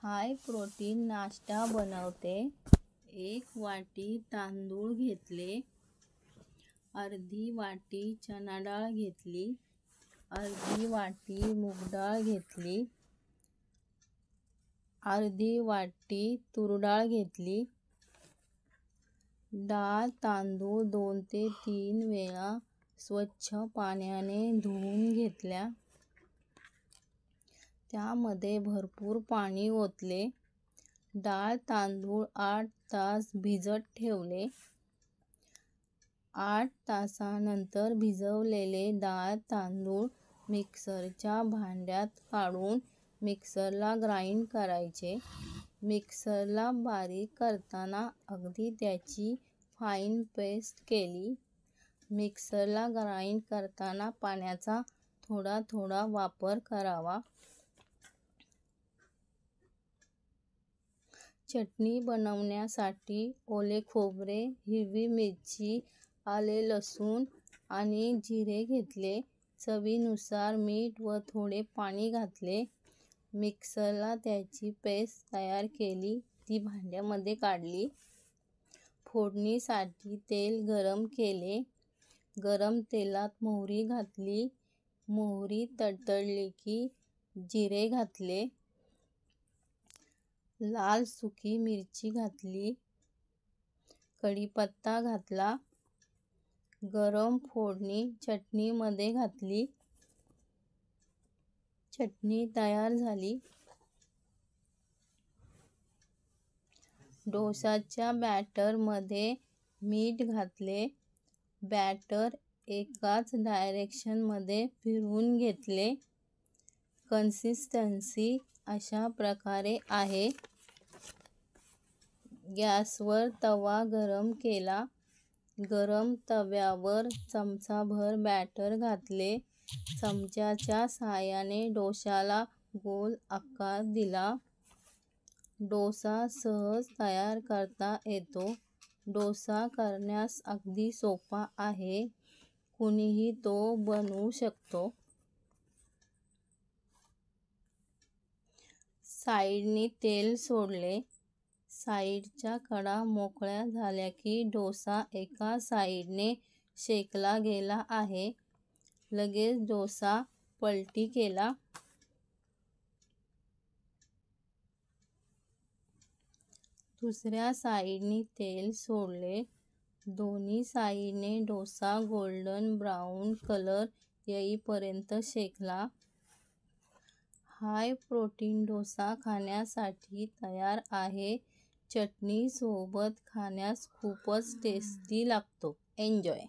High protein नाश्ता बनवते। 1 वाटी तांदूळ घेतले, अर्धी वाटी चना डाळ घेतली, अर्धी वाटी मूग डाळ घेतली, अर्धी वाटी तूर डाळ घेतली। डाळ तांदूळ 2 ते 3 वेळा स्वच्छ पाण्याने धुवून घेतल्या। त्यामध्ये भरपूर पाणी ओतले। डाळ तांदूळ 8 तास भिजत ठेवले। 8 तासानंतर भिजवलेले डाळ तांदूळ मिक्सरच्या भांड्यात काढून मिक्सरला ग्राइंड करायचे। मिक्सरला बारीक करताना अगदी त्याची फाईन पेस्ट केली। मिक्सरला ग्राइंड करताना पाण्याचा थोडा थोडा वापर करावा। चटणी बनवण्यासाठी ओले खोबरे, हिरवी मिरची, आले लसूण आणि जिरे घेतले। चवीनुसार मीठ व थोडे पाणी घातले। मिक्सरला त्याची पेस्ट तयार केली ती भांड्यामध्ये काढली। फोडणीसाठी तेल गरम केले। गरम तेलात मोहरी घातली। मोहरी तडतडली की जिरे घातले। लाल सुकी मिरची घातली। कढीपत्ता घातला। गरम फोडणी चटणीमध्ये घातली। चटणी तयार झाली। डोसाच्या बॅटरमध्ये मीठ घातले। बॅटर एकाच डायरेक्शनमध्ये फिरवून घेतले। कन्सिस्टन्सी अशा प्रकारे आहे। गॅसवर तवा गरम केला। गरम तव्यावर चमचाभर बॅटर घातले। चमच्याच्या साहाय्याने डोशाला गोल आकार दिला। डोसा सहज तयार करता येतो। डोसा करण्यास अगदी सोपा आहे। कुणीही तो बनवू शकतो। साईडनी तेल सोडले। साईडच्या कडा मोकळ्या झाल्या की डोसा एका साईडने शेकला गेला आहे। लगेच डोसा पलटी केला। दुसऱ्या साईडनी तेल सोडले। दोन्ही साईडने डोसा गोल्डन ब्राऊन कलर येईपर्यंत शेकला। हाय प्रोटीन डोसा खाण्यासाठी तयार आहे। चटणी सोबत खाण्यास खूपच टेस्टी लागतो। एन्जॉय।